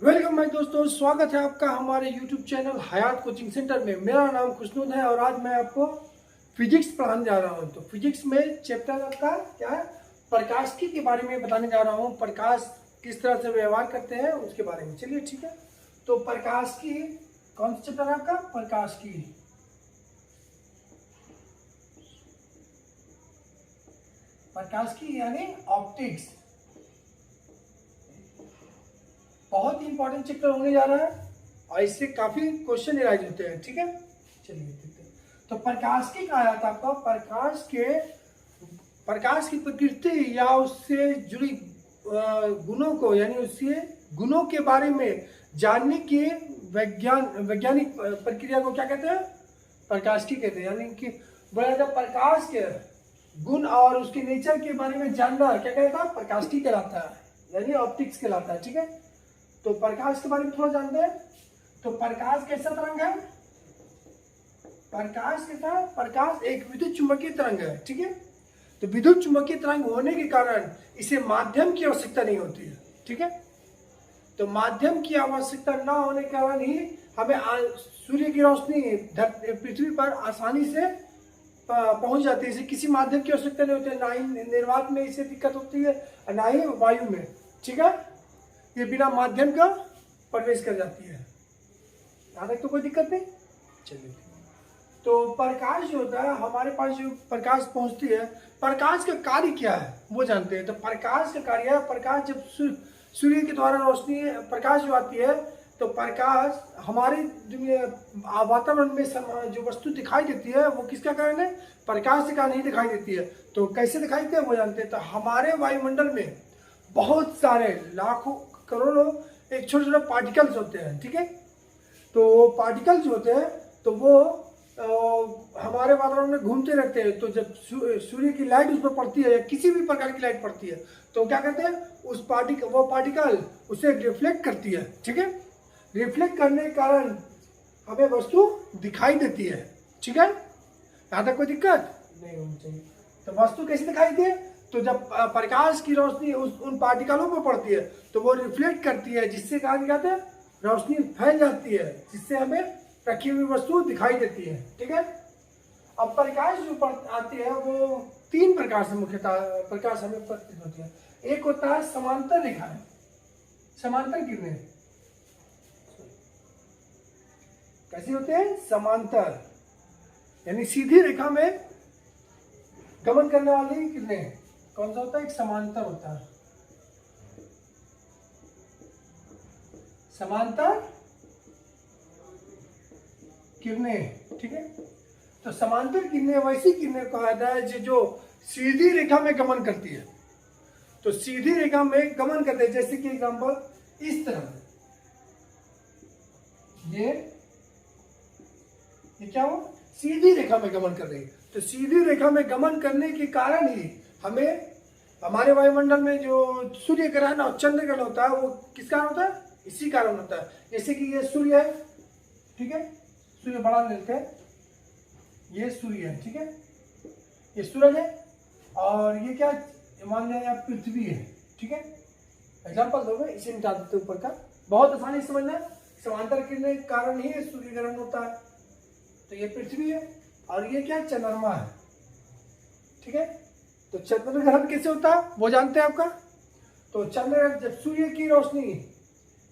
Welcome भाई दोस्तों, स्वागत है आपका हमारे YouTube चैनल हयात कोचिंग सेंटर में। मेरा नाम खुशनूद है और आज मैं आपको फिजिक्स पढ़ाने जा रहा हूं। तो फिजिक्स में चैप्टर आपका क्या है, प्रकाशिकी के बारे में बताने जा रहा हूं। प्रकाश किस तरह से व्यवहार करते हैं उसके बारे में। चलिए ठीक है। तो प्रकाशिकी कौन सा चैप्टर है आपका? प्रकाशिकी। प्रकाशिकी यानी ऑप्टिक्स। बहुत ही इंपॉर्टेंट चैप्टर होने जा रहा है और इससे काफी क्वेश्चन एराइज होते हैं। ठीक है, चलिए देखते हैं। तो प्रकाश की कहा जाता है आपको, प्रकाश की प्रकृति या उससे जुड़ी गुणों को, यानी उससे गुणों के बारे में जानने की वैज्ञानिक प्रक्रिया को क्या कहते हैं? प्रकाशिकी कहते हैं। यानी कि बोला जाता है प्रकाश के गुण और उसके नेचर के बारे में जानना क्या कहता है? प्रकाशिकी कहलाता है, यानी ऑप्टिक्स कहलाता है। ठीक है, तो प्रकाश के बारे में थोड़ा जानते हैं। तो प्रकाश कैसा तरंग है? प्रकाश एक विद्युत चुंबकीय तरंग है। ठीक है, तो विद्युत चुंबकीय तरंग होने के कारण इसे माध्यम की आवश्यकता नहीं होती है। ठीक है, तो माध्यम की आवश्यकता ना होने के कारण ही हमें सूर्य की रोशनी पृथ्वी पर आसानी से पहुंच जाती है। इसे किसी माध्यम की आवश्यकता नहीं होती है, ना ही निर्वात में इसे दिक्कत होती है और ना ही वायु में। ठीक है, ये बिना माध्यम का प्रवेश कर जाती है। यहाँ तक तो कोई दिक्कत नहीं। चलिए, तो प्रकाश जो होता है हमारे पास, जो प्रकाश पहुंचती है, प्रकाश का कार्य क्या है वो जानते हैं। तो प्रकाश का कार्य है, प्रकाश जब सूर्य के द्वारा रोशनी प्रकाश जो आती है, तो प्रकाश हमारे वातावरण में जो वस्तु दिखाई देती है वो किसका कारण है? प्रकाश के कारण ही दिखाई देती है। तो कैसे दिखाई देती है वो जानते हैं। तो हमारे वायुमंडल में बहुत सारे लाखों करोड़ों एक छोटे छोटे पार्टिकल्स होते हैं। ठीक है, तो पार्टिकल्स होते हैं तो वो हमारे वातावरण में घूमते रहते हैं। तो जब सूर्य की लाइट उस पर पड़ती है या किसी भी प्रकार की लाइट पड़ती है तो क्या कहते हैं, वो पार्टिकल उसे रिफ्लेक्ट करती है। ठीक है, रिफ्लेक्ट करने के कारण हमें वस्तु दिखाई देती है। ठीक है, यहाँ तक कोई दिक्कत नहीं होनी चाहिए। तो वस्तु कैसे दिखाई देती है? तो जब प्रकाश की रोशनी उन पार्टिकलों पर पड़ती है तो वो रिफ्लेक्ट करती है, जिससे कहा जाता है रोशनी फैल जाती है, जिससे हमें रखी हुई वस्तु दिखाई देती है। ठीक है, अब प्रकाश जो आती है वो तीन प्रकार से मुख्यतः प्रकाश हमें प्रतीत होती है। एक होता है समांतर रेखाएं, समांतर किरणें। कैसी होते हैं? समांतर, यानी सीधी रेखा में गमन करने वाली किरणें। कौन सा होता है? एक समांतर होता है, समांतर किरणें। ठीक है, तो समांतर किरणें वैसी किरणें कहा जाता है जो सीधी रेखा में गमन करती है। तो सीधी रेखा में गमन करते हैं, जैसे कि एग्जांपल इस तरह ये क्या हो, सीधी रेखा में गमन कर रही है। तो सीधी रेखा में गमन करने के कारण ही हमें हमारे वायुमंडल में जो सूर्य ग्रहण और चंद्र ग्रहण होता है वो किस कारण होता है? इसी कारण होता है। जैसे कि ये सूर्य है, ठीक है, सूर्य बड़ा लेते हैं, ये सूर्य है। ठीक है, ये सूरज है और ये क्या मान लिया पृथ्वी है। ठीक है, एग्जाम्पल दोगे, इसे निकाल देते ऊपर का, बहुत आसानी से समझना। समांतर किरणें के कारण ही सूर्य ग्रहण होता है। तो ये पृथ्वी है और ये क्या चंद्रमा है। ठीक है, तो चंद्र ग्रहण कैसे होता है वो जानते हैं आपका। तो चंद्र जब सूर्य की रोशनी,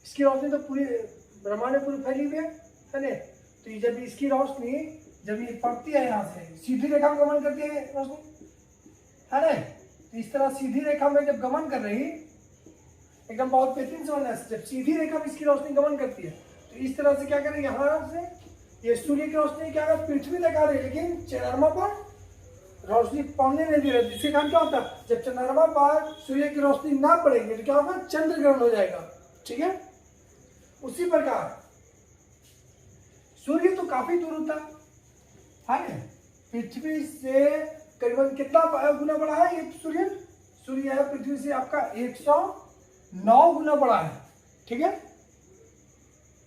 इसकी रोशनी तो पूरी ब्रह्मांड में पूरी फैली हुई है ना, तो ये जब इसकी रोशनी जब ये पड़ती है यहाँ से सीधी रेखा में गमन करती है रोशनी, है ना, तो इस तरह सीधी रेखा में जब गमन कर रही, एकदम बहुत बेहतरीन समझना, जब सीधी रेखा में इसकी रोशनी गमन करती है तो इस तरह से क्या करें, यहाँ से ये सूर्य की रोशनी क्या है पृथ्वी तक आ रही है, लेकिन चंद्रमा पर रोशनी पड़ने नहीं दे रही। जिसके कारण क्या होता है, जब चंद्रमा पर सूर्य की रोशनी ना पड़ेगी तो क्या होगा, चंद्र ग्रहण हो जाएगा। ठीक है, उसी प्रकार सूर्य तो काफी दूर होता है, पृथ्वी से करीबन कितना गुना बड़ा है ये सूर्य है पृथ्वी से आपका 109 गुना बड़ा है। ठीक है,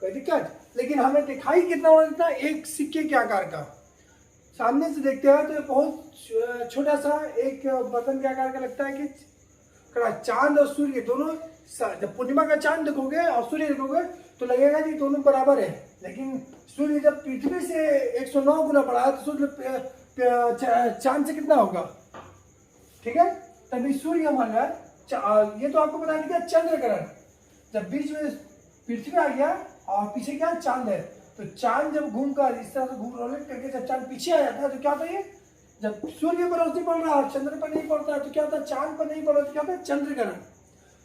कोई दिक्कत, लेकिन हमें दिखाई कितना बड़ा देता है? एक सिक्के के आकार का। सामने से देखते हैं तो बहुत छोटा सा एक बर्तन के आकार का लगता है कि खड़ा। चांद और सूर्य दोनों, जब पूर्णिमा का चांद देखोगे और सूर्य देखोगे तो लगेगा कि दोनों बराबर है, लेकिन सूर्य जब पृथ्वी से 109 गुना बड़ा है तो सूर्य चांद से कितना होगा, ठीक है। तभी सूर्य मान रहा है। ये तो आपको बता दिया चंद्र ग्रहण, जब बीच में पृथ्वी आ गया और पीछे क्या चांद है, तो चांद जब घूमकर इस तरह से घूम रोलेट करके जब चांद पीछे आ जाता है तो क्या होता है, जब सूर्य पर रोशनी पड़ रहा है और चंद्र पर नहीं पड़ता है तो क्या होता है, चांद पर नहीं पड़ रहा तो क्या होता है, चंद्र ग्रहण।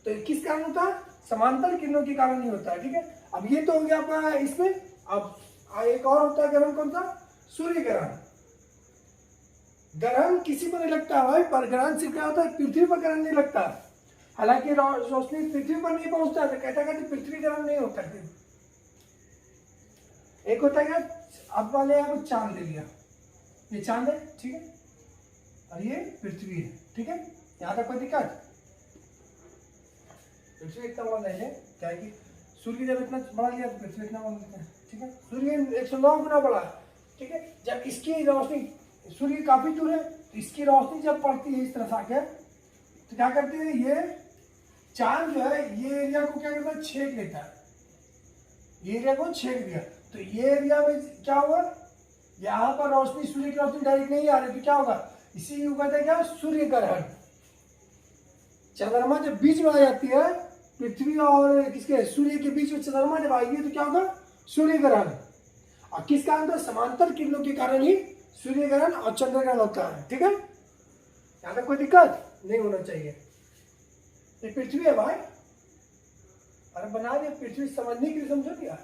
तो किस कारण होता है, समांतर किरणों के कारण ही होता है, ठीक है। अब ये तो हो गया आपका इसमें। अब एक और होता है ग्रहण, कौन सा, सूर्य ग्रहण। ग्रहण किसी पर नहीं लगता है, पर ग्रहण से क्या होता है, पृथ्वी पर ग्रहण नहीं लगता। हालांकि रोशनी पृथ्वी पर नहीं पहुंचता तो कहता है कि पृथ्वी ग्रहण नहीं होता। एक होता है अब वाले आपको चांद ले लिया, ये चांद है, ठीक है, और ये पृथ्वी है, ठीक है। यहां तक कोई दिक्कत, पृथ्वी इतना बड़ा नहीं है, क्या है कि सूर्य जब इतना बड़ा लिया तो पृथ्वी इतना बड़ा है, ठीक है। सूर्य 109 गुना बड़ा है, ठीक है। जब इसकी रोशनी, सूर्य काफी दूर है, तो इसकी रोशनी जब पड़ती है इस तरह से आके तो क्या करती है, ये चांद जो है ये एरिया को क्या करता है, छेद लेता है, ये एरिया को छेद दिया। तो ये एरिया में क्या हुआ, यहाँ पर रोशनी, सूर्य की रोशनी डायरेक्ट नहीं आ रही तो क्या होगा, इसी को कहते हैं क्या, सूर्य ग्रहण। चंद्रमा जब बीच में आ जाती है, पृथ्वी और किसके, सूर्य के बीच में चंद्रमा जब आएगी तो क्या होगा, सूर्य ग्रहण। और किस कारण होता है, समांतर किरणों के कारण ही सूर्य ग्रहण और चंद्र ग्रहण होता है, ठीक है। यहाँ तक कोई दिक्कत नहीं होना चाहिए। ये पृथ्वी है भाई, अरे बना दिया पृथ्वी, समझने के लिए समझो क्या,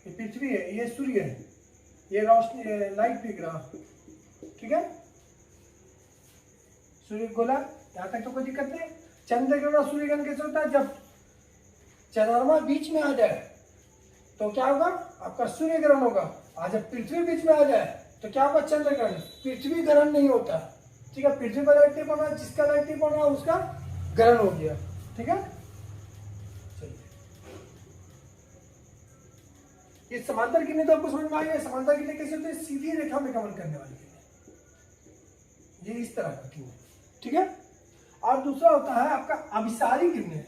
ये पृथ्वी है, ये सूर्य है, ये रोशनी लाइट दिख रहा, ठीक है। सूर्य गोला, यहाँ तक तो कोई दिक्कत नहीं। चंद्र ग्रहण और सूर्य ग्रहण कैसे होता है, जब चंद्रमा बीच में आ जाए तो क्या होगा, आपका सूर्य ग्रहण होगा। और जब पृथ्वी बीच में आ जाए तो क्या होगा, चंद्र ग्रहण। पृथ्वी ग्रहण नहीं होता, ठीक है। पृथ्वी पर लाइट नहीं पड़ रहा, जिसका लाइट नहीं पड़ रहा उसका ग्रहण हो गया, ठीक है। ये समांतर किरणें तो आपको समझ में आ गया। समांतर किरणें कैसे होती है, सीधी रेखा में गमन करने वाली किरणें, ये इस तरह का किरणें, ठीक है। और दूसरा होता है आपका अभिसारी किरणें।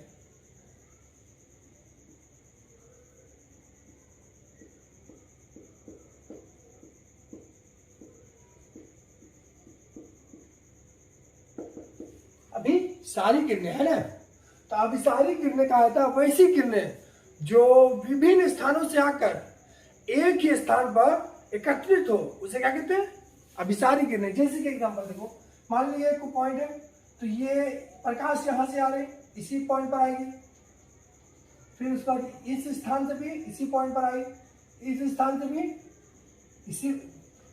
अभी सारी किरणें है ना, तो अभिसारी किरणें कहा जाता है वैसी किरणें जो विभिन्न स्थानों से आकर एक ही स्थान पर एकत्रित हो, उसे क्या कहते हैं, अभिसारी किरणें। जैसे कि एग्जांपल देखो, मान लीजिए एक पॉइंट है, तो ये प्रकाश यहां से आ रही, इसी पॉइंट पर आएगी, फिर उसके बाद इस स्थान से भी इसी पॉइंट पर आई, इस स्थान से भी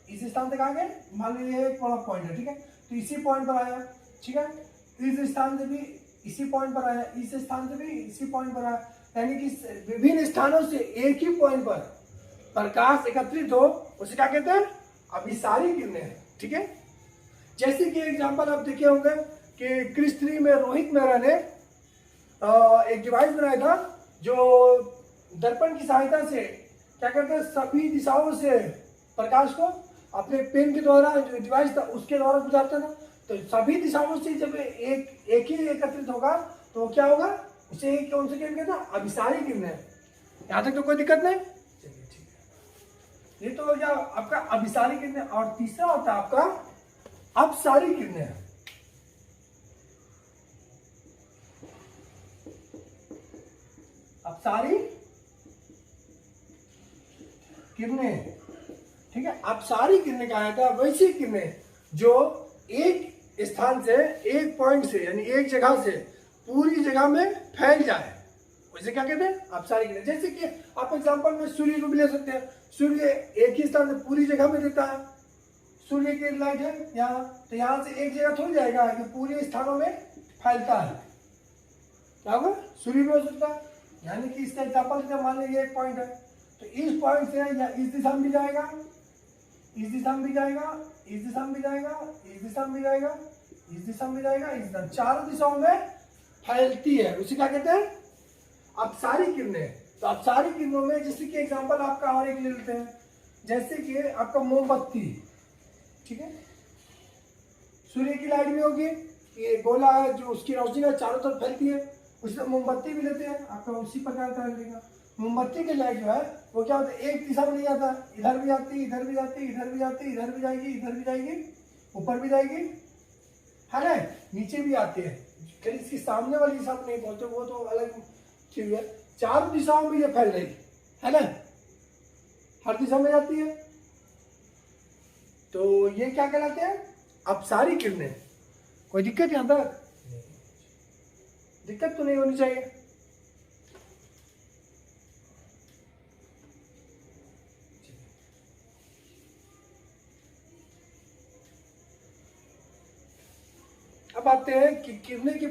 इस स्थान तक आ गए। मान लीजिए एक बड़ा पॉइंट है, ठीक है, तो इसी पॉइंट पर आया, ठीक है, इस स्थान से भी इसी पॉइंट पर आया, इस स्थान से भी इसी पॉइंट पर आया। यानी कि विभिन्न स्थानों से एक ही पॉइंट पर प्रकाश एकत्रित हो, उसे क्या कहते हैं, अभिसारी किरणें, ठीक है। जैसे कि एग्जांपल आप देखे होंगे कि क्रिस 3 में रोहित मेहरा ने एक डिवाइस बनाया था जो दर्पण की सहायता से क्या करते हैं, सभी दिशाओं से प्रकाश को अपने पेन के द्वारा, जो डिवाइस था उसके द्वारा गुजारता था। तो सभी दिशाओं से जब एक ही एकत्रित होगा तो क्या होगा, उसे कौन से किरण कहते हैं, अभिसारी किरणें। यहाँ तक तो कोई दिक्कत नहीं, चलिए ठीक है। ये तो हो गया आपका अभिसारी किरणें। और तीसरा होता है आपका अपसारी किरणें। अपसारी किरणें, ठीक है। अपसारी किरणें कहा जाता है वैसी किरणें जो एक स्थान से, एक पॉइंट से, यानी एक जगह से पूरी जगह में फैल जाए, उसे क्या कहते हैं, अपसारी किरणें। जैसे कि आप एग्जांपल में सूर्य को भी ले सकते हैं। सूर्य एक ही स्थान से पूरी जगह में देता है, सूर्य की लाइट है यहाँ, तो यहाँ से एक जगह थोड़ी जाएगा कि पूरे स्थानों में फैलता है, क्या होगा, सूर्य भी हो सकता है। यानी कि इसका एग्जाम्पल मान लीजिए एक पॉइंट है, तो इस पॉइंट से या इस दिशा में भी जाएगा, इस दिशा में भी जाएगा, इस दिशा में भी जाएगा, इस दिशा में भी जाएगा, इस दिशा में जाएगा, इस दिशा, चारों दिशाओं में फैलती है, उसे क्या कहते हैं, अपसारी किरणें। तो अपसारी किरणों में जैसे कि एग्जांपल आपका और एक ले लेते हैं, जैसे कि आपका मोमबत्ती, ठीक है, सूर्य की लाइट भी होगी कि एक गोला है जो उसकी रोशनी का चारों तरफ फैलती है, उसमें मोमबत्ती भी लेते हैं, आपका उसी प्रकार का लगेगा। मोमबत्ती की लाइट जो है वो क्या होता है, एक दिशा में नहीं जाता, इधर भी जाती, इधर भी जाती, इधर भी जाती, इधर भी जाएगी, इधर भी जाएगी, ऊपर भी जाएगी, है ना, नीचे भी आती है। फिर इसकी सामने वाली दिशा में नहीं पहुंचते, वो तो अलग चीज है। चारों दिशाओं में ये फैल रही है ना, हर दिशा में जाती है, तो ये क्या कहलाते हैं, अपसारी किरणें। कोई दिक्कत यहां तक? दिक्कत तो नहीं होनी चाहिए। अब आते हैं कि किरणें की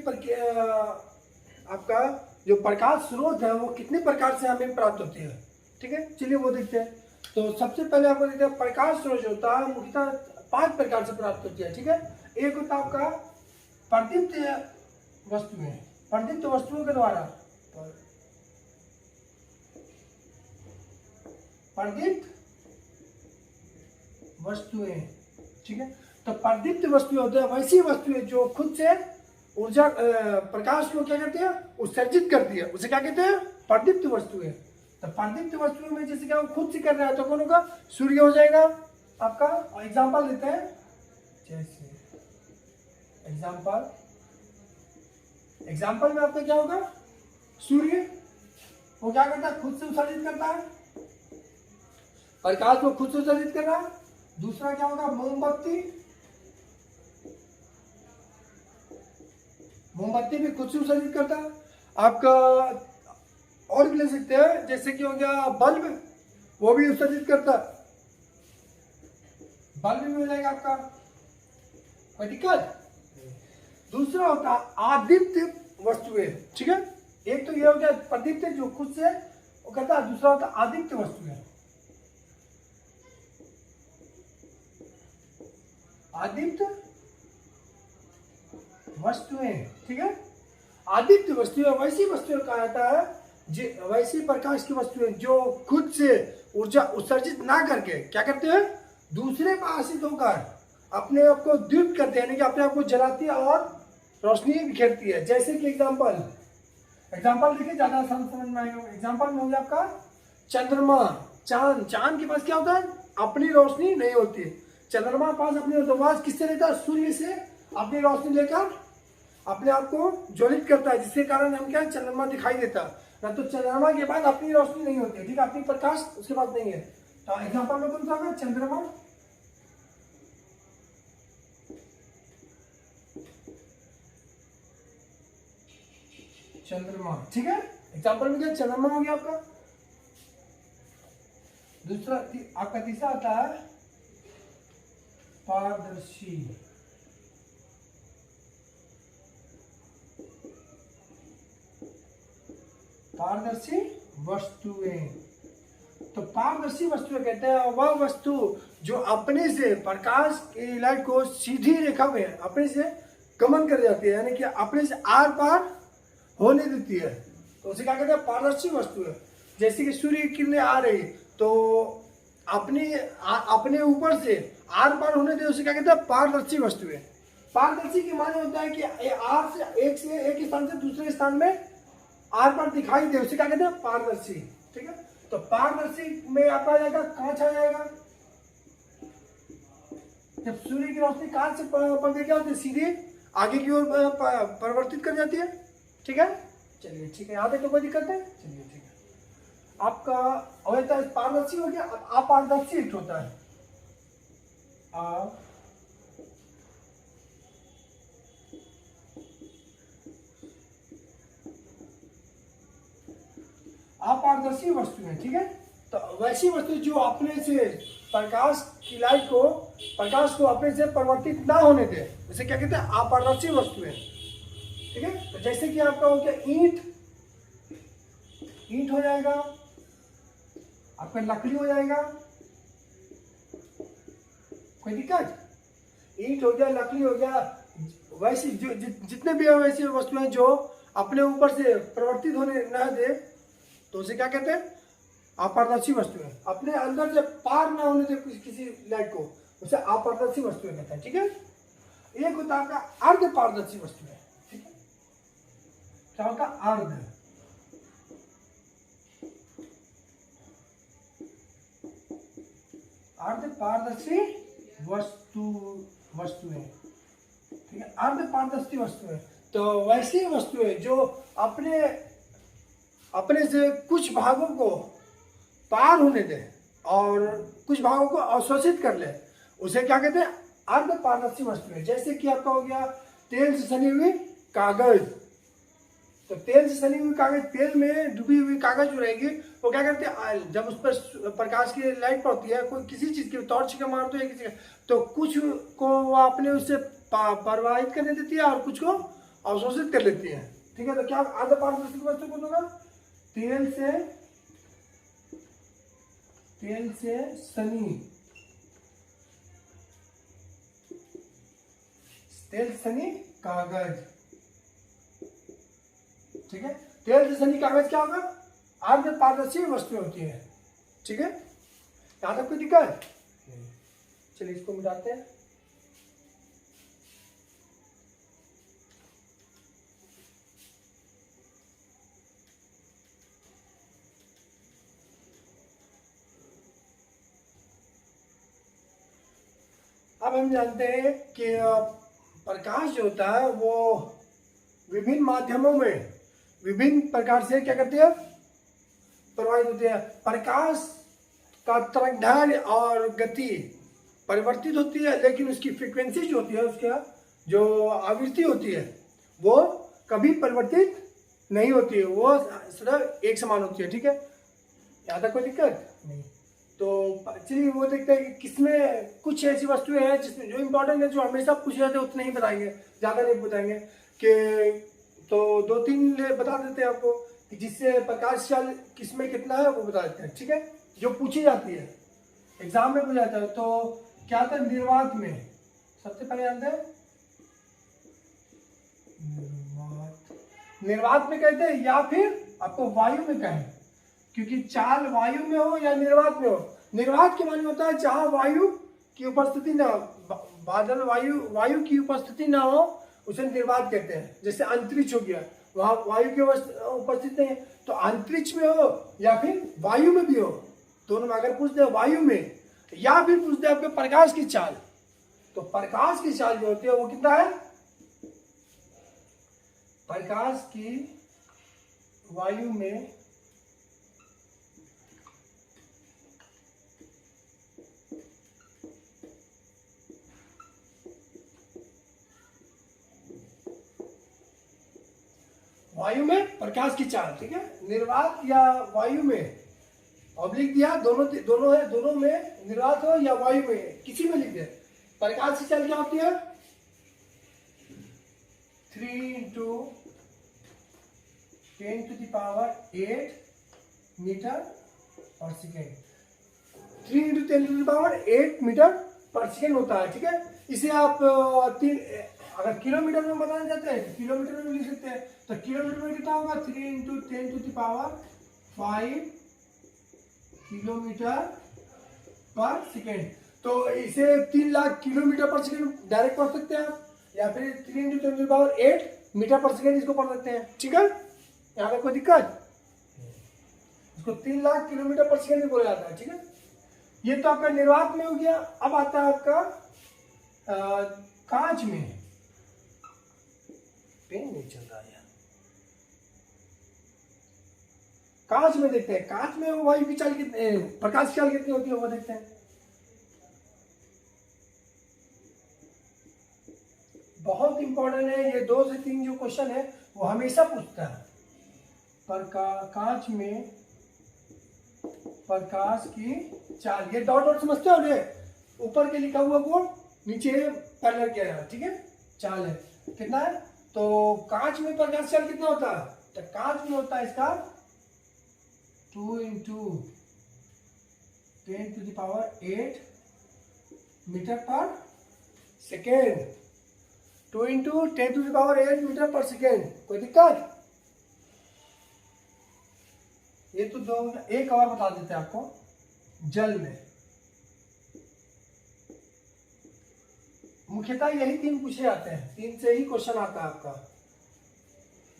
आपका जो प्रकाश स्रोत है वो कितने प्रकार से हमें प्राप्त होती है, ठीक है, चलिए वो देखते हैं। तो सबसे पहले आपको देखते हैं प्रकाश स्रोत जो होता है मुख्यतः 5 प्रकार से प्राप्त होती है, ठीक है। एक होता है आपका प्रदीप्त वस्तुएं, प्रदीप्त वस्तुओं के द्वारा, प्रदीप्त वस्तुएं, ठीक है। तो प्रदीप्त वस्तुएं होते हैं वैसी वस्तुएं जो खुद से ऊर्जा प्रकाश को क्या करती है, उत्सर्जित करती है, उसे क्या कहते हैं, प्रदीप्त वस्तुएं। तो प्रदीप्त वस्तुओं में जैसे क्या खुद से कर रहा है तो कौन होगा, सूर्य हो जाएगा आपका। एग्जाम्पल देते हैं, जैसे एग्जाम्पल में आपका क्या होगा, सूर्य वो क्या करता है, खुद से उत्सर्जित करता है, प्रकाश को खुद से उत्सर्जित कर रहा है। दूसरा क्या होगा, मोमबत्ती भी खुद से उत्सर्जित करता है आपका। और भी ले सकते हैं, जैसे कि हो गया बल्ब, वो भी उत्सर्जित करता है, बल्ब भी हो जाएगा आपका, कोई दिक्कत। दूसरा होता है आदीप्त वस्तुएं, ठीक है। एक तो ये हो गया प्रदीप्त जो खुद से वो करता है, दूसरा होता है आदीप्त वस्तुएं, आदीप्त वस्तुएं, ठीक है। आदीप्त वस्तुएं वैसी वस्तुएं कहा जाता है, वैसी प्रकाश की वस्तुएं जो खुद से ऊर्जा उत्सर्जित ना करके क्या करते हैं, दूसरे पर आश्रित होकर अपने आप को दीप्त करते हैं, यानी कि अपने आप को जलाती है और रोशनी बिखेरती है। जैसे कि एग्जाम्पल देखिए, ज्यादा आसान समझ में आएगा। एग्जाम्पल में हो गया आपका चंद्रमा, चांद के पास क्या होता है, अपनी रोशनी नहीं होती। चंद्रमा पास अपनी रोशनी किससे लेता है, सूर्य से अपनी रोशनी लेकर अपने आप को ज्वलित करता है, जिसके कारण हम क्या चंद्रमा दिखाई देता ना। तो चंद्रमा के पास अपनी रोशनी नहीं होती, ठीक है, अपनी प्रकाश उसके पास नहीं है। तो एग्जाम्पल में कौन सा होगा, चंद्रमा, ठीक है। एग्जाम्पल में क्या, चंद्रमा हो गया आपका। दूसरा आपका तीसरा आता है पारदर्शी, वस्तुएं। तो पारदर्शी वस्तुएं कहते हैं वह वस्तु जो अपने से प्रकाश की लाइट को सीधी रेखा में अपने से गमन कर जाती है, यानी कि अपने से आर पार होने देती है, तो उसे क्या कहते हैं, पारदर्शी वस्तु है। जैसे कि सूर्य की किरणें आ रही तो अपने ऊपर से आर पार होने दे, उसे क्या कहते हैं, पारदर्शी वस्तु है। पारदर्शी के माने होता है कि आर से एक स्थान से दूसरे स्थान में आर पार दिखाई दे, उसे क्या कहते हैं, पारदर्शी, ठीक है। तो पारदर्शी में आपका आ जाएगा कांच, आ जाएगा। जब सूर्य की रोशनी कांच से पड़ के क्या होती है, सीधे आगे की ओर परिवर्तित कर जाती है, ठीक है। चलिए ठीक है, यहाँ तक तो कोई दिक्कत है, चलिए ठीक है। आपका होता है पारदर्शी हो गया। अब अपारदर्शी एक होता है, अपारदर्शी वस्तु है, ठीक है। तो वैसी वस्तु जो अपने से प्रकाश की लाइट को अपने से परिवर्तित ना होने दे, उसे क्या कहते हैं, अपारदर्शी वस्तु है, ठीक है। तो जैसे कि आपका हो गया ईंट हो जाएगा, आपका लकड़ी हो जाएगा, कोई दिक्कत। ईंट हो गया, लकड़ी हो गया, वैसी जितने भी वैसी वस्तुएं जो अपने ऊपर से परिवर्तित होने न दे, तो उसे क्या कहते हैं, अपारदर्शी वस्तुएं। अपने अंदर से पार ना होने दे किसी लाइट को, उसे अपारदर्शी वस्तुएं कहते हैं, ठीक है। एक होता है आपका अर्ध पारदर्शी वस्तुएं, ठीक है, क्या होता है अर्ध पारदर्शी वस्तुएं, ठीक है, अर्ध पारदर्शी वस्तुएं। तो वैसी वस्तुएं जो अपने अपने से कुछ भागों को पार होने दे और कुछ भागों को अवशोषित कर ले, उसे क्या कहते हैं, अर्ध पारदर्शी वस्तुएं। जैसे कि आपका हो गया तेल से सनी हुई कागज। तो तेल से सनी हुई कागज, तेल में डूबी हुई कागज जो रहेगी वो क्या करते हैं, जब उस पर प्रकाश की लाइट पड़ती है, कोई किसी चीज की टॉर्च का मारते हैं किसी का, तो कुछ को वो अपने उससे प्रवाहित करने देती है और कुछ को अवशोषित कर लेती है, ठीक है। तो क्या अर्ध पारदर्शी वस्तु को होगा, तेल से सनी कागज, ठीक है। तेल से सनी कागज क्या होगा, अर्ध पारदर्शी वस्तुएं होती है, ठीक है। यहां तक कोई दिक्कत? चलिए इसको मिटाते हैं। अब हम जानते हैं कि प्रकाश जो होता है वो विभिन्न माध्यमों में विभिन्न प्रकार से क्या करती है, प्रवाहित होती है। प्रकाश का तरंगदैर्घ्य और गति परिवर्तित होती है, लेकिन उसकी फ्रीक्वेंसी जो होती है, उसका जो आवृत्ति होती है वो कभी परिवर्तित नहीं होती है, वो सदैव एक समान होती है, ठीक है। यहाँ तक कोई दिक्कत नहीं। तो चलिए वो देखते हैं कि किसमें कुछ ऐसी वस्तुएं हैं जिसमें जो इम्पोर्टेंट है, जो हमेशा पूछ रहे थे उतने ही बताएंगे, ज़्यादा नहीं बताएंगे कि, तो 2-3 बता देते हैं आपको कि जिससे प्रकाश काल किसमें कितना है वो बता देते हैं, ठीक है, जो पूछी जाती है एग्जाम में पूछा जाता है। तो क्या था, निर्वात में सबसे पहले जानते हैं, निर्वात में कहते हैं या फिर आपको वायु में कहें, क्योंकि चाल वायु में हो या निर्वात में हो। निर्वात के माने होता है जहां वायु की उपस्थिति ना, बादल वायु की उपस्थिति ना हो, उसे निर्वात कहते हैं। जैसे अंतरिक्ष हो गया, वहां वायु की उपस्थिति नहीं है, तो अंतरिक्ष में हो या फिर वायु में भी हो, दोनों में अगर पूछते हैं वायु में, या फिर पूछते हैं आपके प्रकाश की चाल, तो प्रकाश की चाल जो होती है वो कितना है, प्रकाश की वायु में प्रकाश की चाल, ठीक है। निर्वात या वायु में ऑब्लिक दिया, दोनों है, दोनों में निर्वात हो या वायु में, किसी में लिख दे। प्रकाश की चाल क्या होती है, 3 × 10⁸ मीटर पर सेकेंड, 3 × 10⁸ मीटर/सेकेंड होता है, ठीक है। इसे आप अगर किलोमीटर में बताना चाहते हैं तो किलोमीटर में लिख सकते हैं। तो किलोमीटर में कितना होगा, 3 × 10⁵ किलोमीटर पर सेकेंड। तो इसे 3 लाख किलोमीटर पर सेकेंड डायरेक्ट पढ़ सकते हैं आप, या फिर 3 × 10⁸ मीटर पर सेकेंड इसको पढ़ सकते हैं, ठीक है। यहाँ पे कोई दिक्कत, इसको 3 लाख किलोमीटर पर सेकेंड बोला जाता है, ठीक है। ये तो आपका निर्वात में हो गया। अब आता है आपका कांच में, पेन नहीं चल रहा है, कांच में देखते हैं, कांच में वायु की चाल कितनी, प्रकाश की चाल कितनी होती है वो देखते हैं। बहुत इंपॉर्टेंट है ये, 2 से 3 जो क्वेश्चन है वो हमेशा पूछता है। कांच में प्रकाश की चाल, ये डॉट डॉट समझते हो रे, ऊपर के लिखा हुआ को नीचे पैरेलल किया है, ठीक है, चाल है कितना है। तो कांच में प्रकाश चाल कितना होता है, तो कांच में होता है इसका 2 × 10⁸ मीटर पर सेकेंड, 2 × 10⁸ मीटर पर सेकेंड। कोई दिक्कत? ये तो दो, एक और बता देते हैं आपको। जल में मुख्यतः यही 3 पूछे जाते हैं, 3 से ही क्वेश्चन आता है आपका।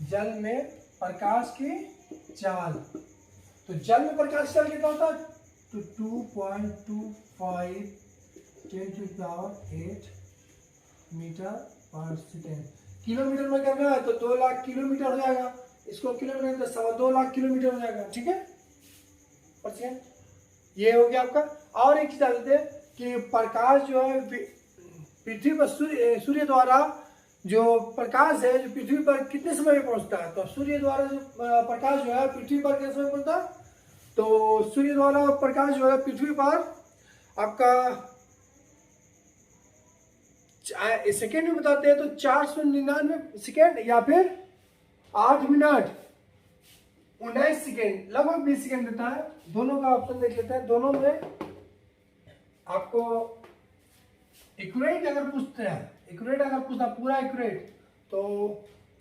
जल में प्रकाश की चाल, तो जल में प्रकाश की चाल कितना होता है? तो 2.25 10⁸ मीटर पर सेकेंड। किलोमीटर में करना है तो 2 लाख किलोमीटर हो जाएगा, इसको किलोमीटर तो 2.25 लाख किलोमीटर हो जाएगा, ठीक है, पर सेकेंड। ये हो गया आपका। और एक चीज जानते हैं कि प्रकाश जो है पृथ्वी पर सूर्य द्वारा जो प्रकाश है जो पृथ्वी पर कितने समय में पहुंचता है? तो सूर्य द्वारा जो प्रकाश जो है पृथ्वी पर कितने समय में पहुंचता है? तो सूर्य द्वारा प्रकाश जो है पृथ्वी पर आपका सेकेंड में बताते हैं तो 499 सेकेंड या फिर 8 मिनट 19 सेकेंड, लगभग 20 सेकेंड देता है। दोनों का ऑप्शन देख लेते हैं। दोनों में आपको एक्यूरेट अगर पूछते हैं, एक्यूरेट अगर पूछना पूरा एक्यूरेट, तो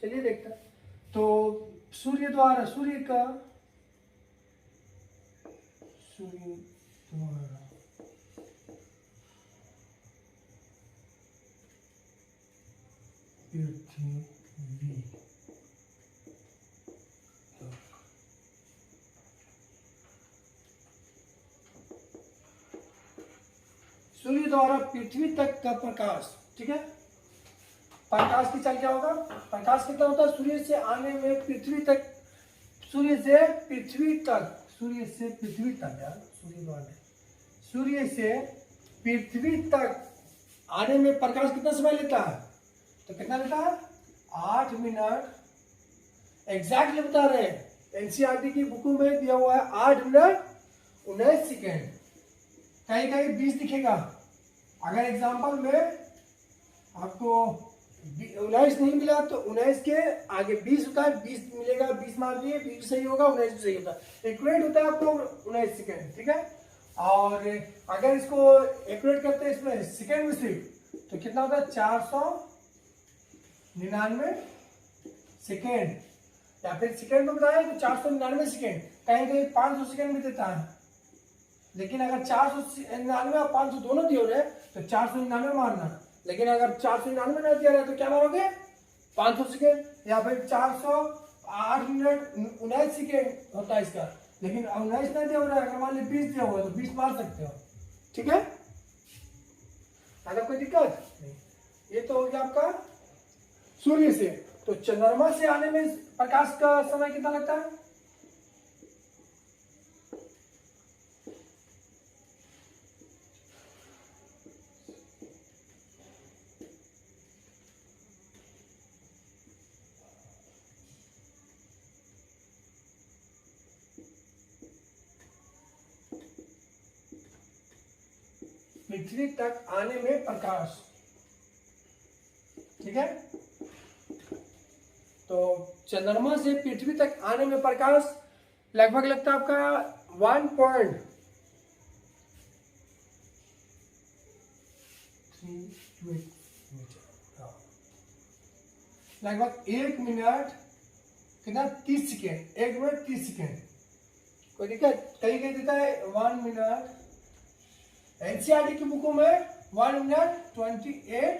चलिए देखते हैं। तो सूर्य द्वारा पृथ्वी सूर्य द्वारा पृथ्वी तक का प्रकाश, ठीक है। प्रकाश की चाल क्या होगा? प्रकाश कितना होता है? सूर्य से आने में पृथ्वी तक, सूर्य से पृथ्वी तक यार, सूर्य से पृथ्वी तक आने में प्रकाश कितना समय लेता है? तो कितना लेता है? 8 मिनट एग्जैक्टली बता रहे हैं। एनसीईआरटी की बुकों में दिया हुआ है 8 मिनट 19 सेकेंड, कहीं कहीं 20 दिखेगा। अगर एग्जाम्पल में आपको 19 नहीं मिला तो 19 के आगे 20 होता है, 20 मिलेगा, 20 मार दिए, 20 सही होगा, 19 भी सही होता है। एक्यूरेट होता है आपको 19 सेकेंड, ठीक है। और अगर इसको एक्यूरेट करते हैं इसमें सेकेंड में सिर्फ, तो कितना होता है? 499 सेकेंड, या फिर सेकेंड में बताया तो 499 सेकेंड, कहीं कहीं 500 सेकेंड भी देता है। लेकिन अगर 499 और 500 दोनों दिए रहे तो 499 मारना, लेकिन अगर 499 नहीं दिया रहे तो क्या मारोगे? 500 सेकेंड, या फिर 408 मिनट 19 सेकेंड होता है इसका। लेकिन 19 नहीं दिया हो रहा है, अगर मान ली 20 दिया हुआ तो 20 मार सकते हो, ठीक है। अगर कोई दिक्कत नहीं। ये तो हो गया आपका सूर्य से। तो चंद्रमा से आने में प्रकाश का समय कितना लगता है? पृथ्वी तक आने में प्रकाश, ठीक है। तो चंद्रमा से पृथ्वी तक आने में प्रकाश लगभग लगता है आपका 1.3 लगभग 1 मिनट कितना? 30 सेकेंड, 1 मिनट 30 सेकेंड। कोई दिक्कत? कहीं कहीं देता है 1 मिनट, एनसीईआरटी की बुकों में 1 मिनट 28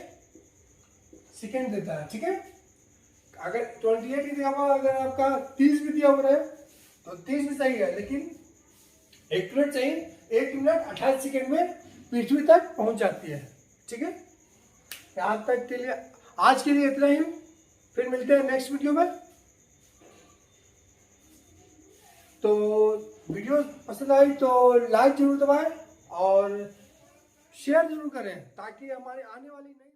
सेकेंड देता है, ठीक है। अगर 28 ही दिया हुआ, अगर आपका 30 भी दिया हुआ है तो 30 भी सही है, लेकिन एक्यूरेट सही 1 मिनट 28 सेकेंड में पृथ्वी तक पहुंच जाती है, ठीक है। यहाँ तक के लिए आज के लिए इतना ही, फिर मिलते हैं नेक्स्ट वीडियो में। तो वीडियो पसंद आई तो लाइक जरूर दबाएं और शेयर जरूर करें, ताकि हमारे आने वाली नई